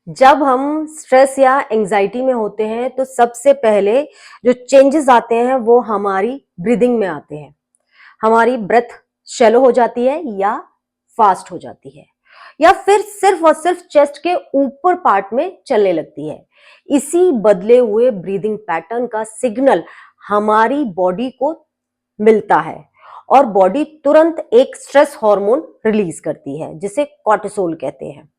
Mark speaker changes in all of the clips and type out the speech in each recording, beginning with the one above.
Speaker 1: जब हम स्ट्रेस या एंजाइटी में होते हैं तो सबसे पहले जो चेंजेस आते हैं वो हमारी ब्रीदिंग में आते हैं। हमारी ब्रेथ शैलो हो जाती है या फास्ट हो जाती है या फिर सिर्फ और सिर्फ चेस्ट के ऊपर पार्ट में चलने लगती है। इसी बदले हुए ब्रीदिंग पैटर्न का सिग्नल हमारी बॉडी को मिलता है और बॉडी तुरंत एक स्ट्रेस हार्मोन रिलीज करती है जिसे कॉर्टिसोल कहते हैं।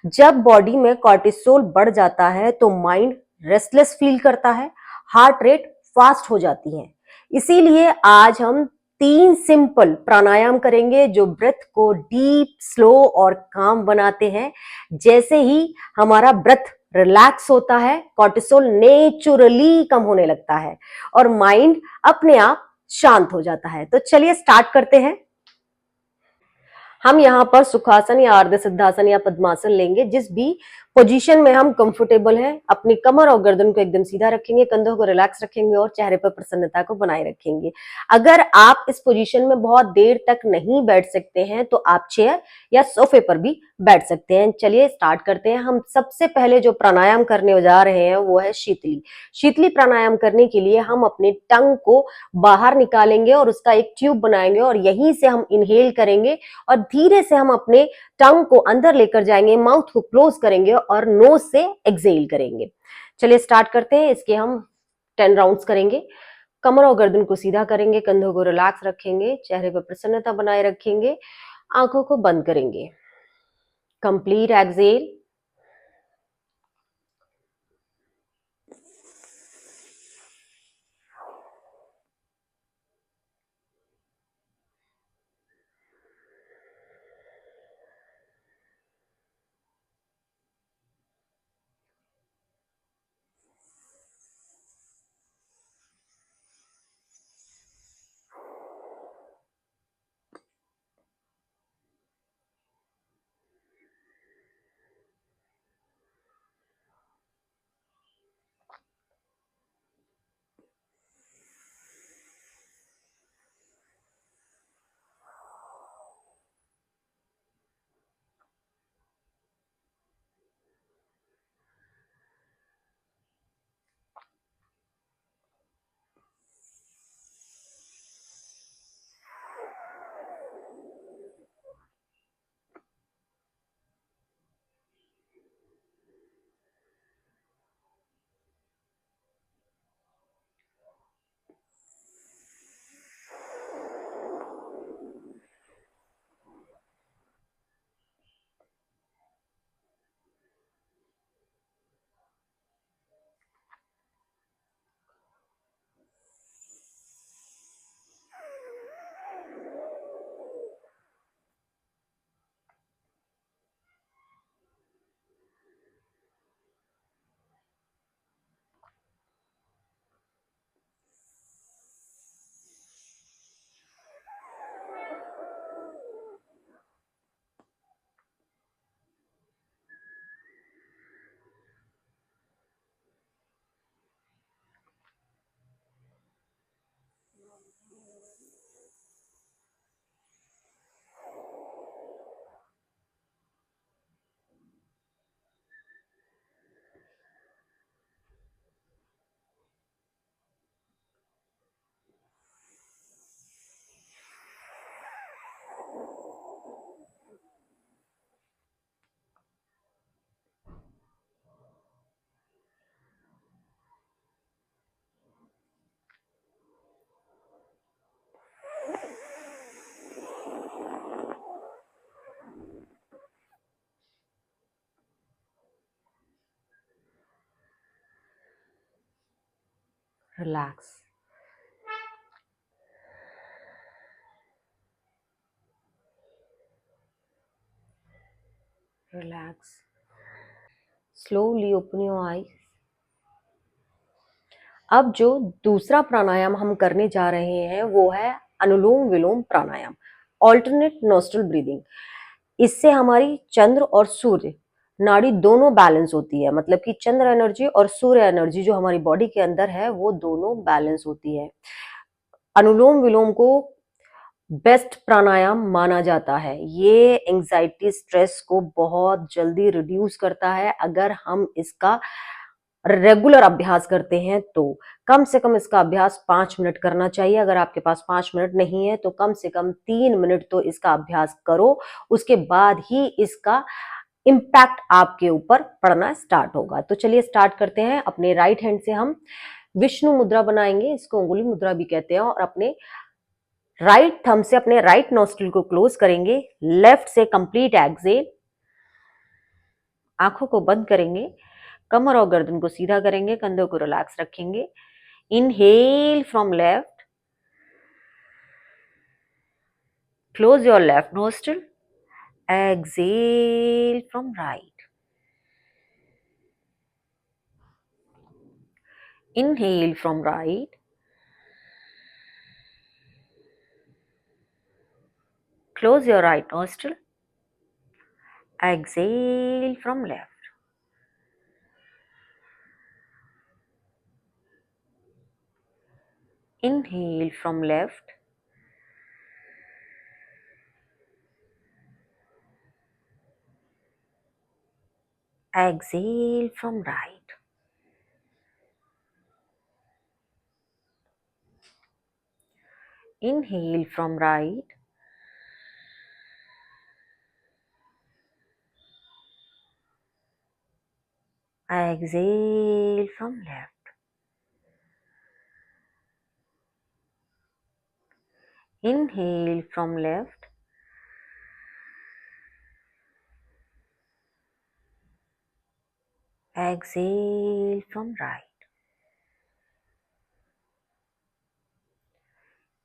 Speaker 1: जब बॉडी में कॉर्टिसोल बढ़ जाता है तो माइंड रेस्टलेस फील करता है, हार्ट रेट फास्ट हो जाती है। इसीलिए आज हम 3 सिंपल प्राणायाम करेंगे जो ब्रेथ को डीप, स्लो और काम बनाते हैं। जैसे ही हमारा ब्रेथ रिलैक्स होता है, कॉर्टिसोल नेचुरली कम होने लगता है और माइंड अपने आप शांत हो जाता है। तो चलिए स्टार्ट करते हैं। हम यहाँ पर सुखासन या अर्ध सिद्धासन या पद्मासन लेंगे। जिस भी पोजीशन में हम कंफर्टेबल हैं, अपनी कमर और गर्दन को एकदम सीधा रखेंगे, कंधों को रिलैक्स रखेंगे और चेहरे पर प्रसन्नता को बनाए रखेंगे। अगर आप इस पोजीशन में बहुत देर तक नहीं बैठ सकते हैं तो आप चेयर या सोफे पर भी बैठ सकते हैं। चलिए स्टार्ट करते हैं। हम सबसे पहले जो प्राणायाम करने जा रहे हैं वो है शीतली। शीतली प्राणायाम करने के लिए हम अपने टंग को बाहर निकालेंगे और उसका एक ट्यूब बनाएंगे और यहीं से हम इनहेल करेंगे और धीरे से हम अपने टंग को अंदर लेकर जाएंगे, माउथ को क्लोज करेंगे और नोज से एक्सेल करेंगे। चलिए स्टार्ट करते हैं। इसके हम 10 राउंड्स करेंगे। कमर और गर्दन को सीधा करेंगे, कंधों को रिलैक्स रखेंगे, चेहरे पर प्रसन्नता बनाए रखेंगे, आंखों को बंद करेंगे। Complete exhale. Relax. Relax. Slowly open your eyes. अब जो दूसरा प्राणायाम हम करने जा रहे हैं वो है अनुलोम विलोम प्राणायाम, ऑल्टरनेट नोस्ट्रल ब्रीदिंग। इससे हमारी चंद्र और सूर्य नाड़ी दोनों बैलेंस होती है। मतलब कि चंद्र एनर्जी और सूर्य एनर्जी जो हमारी बॉडी के अंदर है वो दोनों बैलेंस होती है। अनुलोम विलोम को बेस्ट प्राणायाम माना जाता है। ये एंजाइटी स्ट्रेस को बहुत जल्दी रिड्यूस करता है अगर हम इसका रेगुलर अभ्यास करते हैं तो। कम से कम इसका अभ्यास 5 मिनट करना चाहिए। अगर आपके पास 5 मिनट नहीं है तो कम से कम 3 मिनट तो इसका अभ्यास करो, उसके बाद ही इसका इम्पैक्ट आपके ऊपर पड़ना स्टार्ट होगा। तो चलिए स्टार्ट करते हैं। अपने राइट हैंड से हम विष्णु मुद्रा बनाएंगे, इसको अंगुली मुद्रा भी कहते हैं, और अपने राइट थंब से अपने राइट नोस्ट्रिल को क्लोज करेंगे। लेफ्ट से कंप्लीट एक्सेल, आंखों को बंद करेंगे, कमर और गर्दन को सीधा करेंगे, कंधों को रिलैक्स रखेंगे। Inhale from left, close your left nostril, exhale from right. Inhale from right, close your right nostril, exhale from left. Inhale from left, exhale from right. Inhale from right, exhale from left. Inhale from left, exhale from right.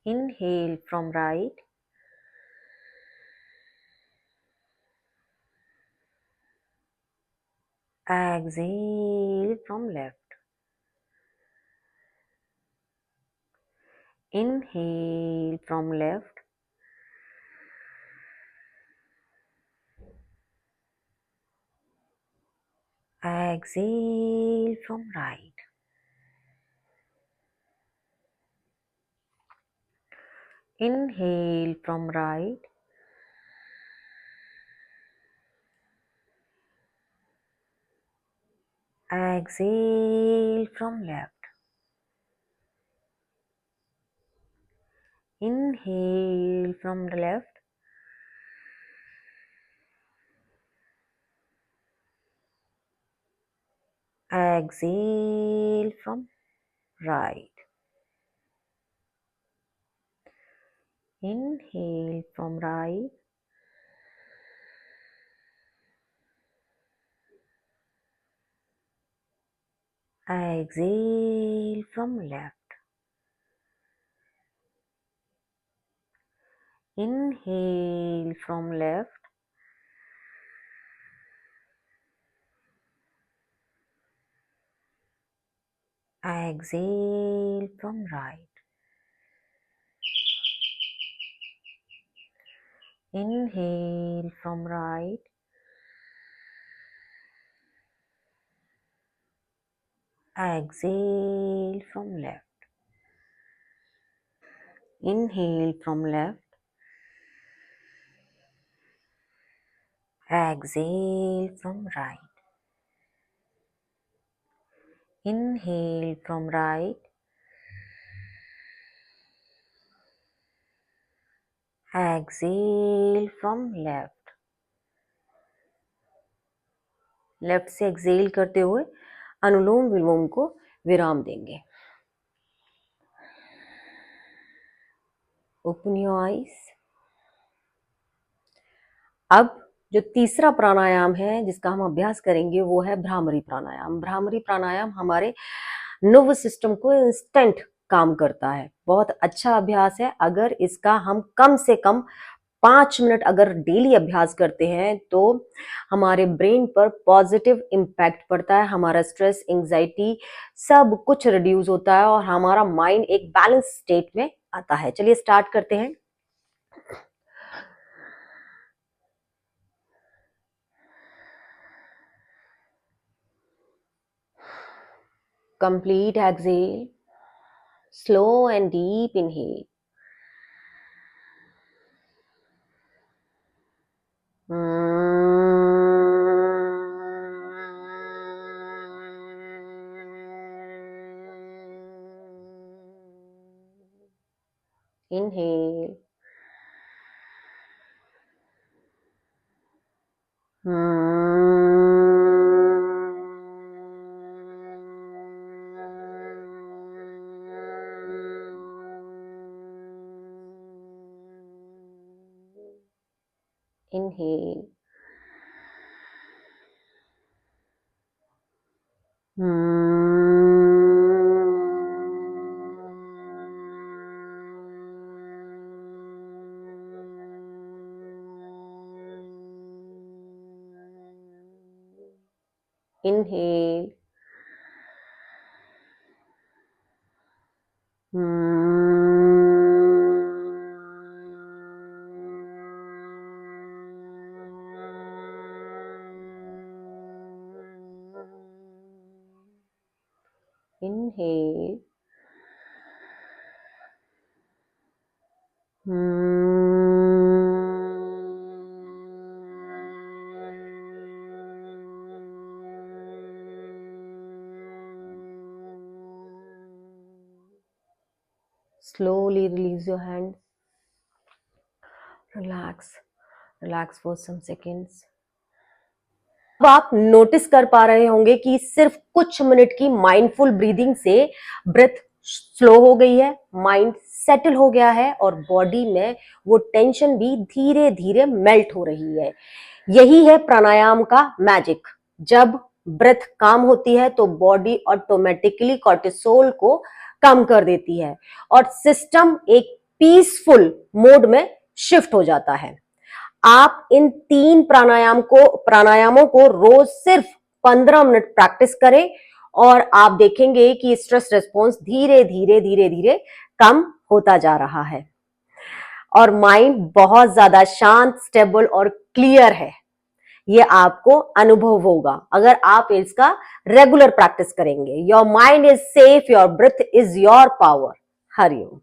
Speaker 1: Inhale from right, exhale from left. Inhale from left, exhale from right. Inhale from right, exhale from left. Inhale from the left, exhale from right. Inhale from right, exhale from left. Inhale from left, exhale from right. Inhale from right, exhale from left. Inhale from left, exhale from right. Inhale from right, exhale from left. Left से Excel करते हुए अनुलोम विलोम को विराम देंगे। Open your eyes. अब जो तीसरा प्राणायाम है जिसका हम अभ्यास करेंगे वो है भ्रामरी प्राणायाम। भ्रामरी प्राणायाम हमारे नर्वस सिस्टम को इंस्टेंट काम करता है। बहुत अच्छा अभ्यास है। अगर इसका हम कम से कम 5 मिनट अगर डेली अभ्यास करते हैं तो हमारे ब्रेन पर पॉजिटिव इम्पैक्ट पड़ता है। हमारा स्ट्रेस, एंजाइटी सब कुछ रिड्यूस होता है और हमारा माइंड एक बैलेंस स्टेट में आता है। चलिए स्टार्ट करते हैं। Complete exhale, slow and deep inhale, Inhale. Inhale. Inhale. Inhale. Slowly release your hand. Relax. Relax for some seconds. अब आप नोटिस कर पा रहे होंगे कि सिर्फ कुछ मिनट की माइंडफुल ब्रीदिंग से ब्रेथ स्लो हो गई है, माइंड सेटल हो गया है और बॉडी में वो टेंशन भी धीरे धीरे मेल्ट हो रही है। यही है प्राणायाम का मैजिक। जब ब्रेथ काम होती है तो बॉडी ऑटोमेटिकली कॉर्टिसोल को कम कर देती है और सिस्टम एक पीसफुल मोड में शिफ्ट हो जाता है। आप इन 3 प्राणायामों को रोज सिर्फ 15 मिनट प्रैक्टिस करें और आप देखेंगे कि स्ट्रेस रिस्पॉन्स धीरे धीरे कम होता जा रहा है और माइंड बहुत ज्यादा शांत, स्टेबल और क्लियर है। ये आपको अनुभव होगा अगर आप इसका रेगुलर प्रैक्टिस करेंगे। Your mind is safe, your breath is your power. Hariom.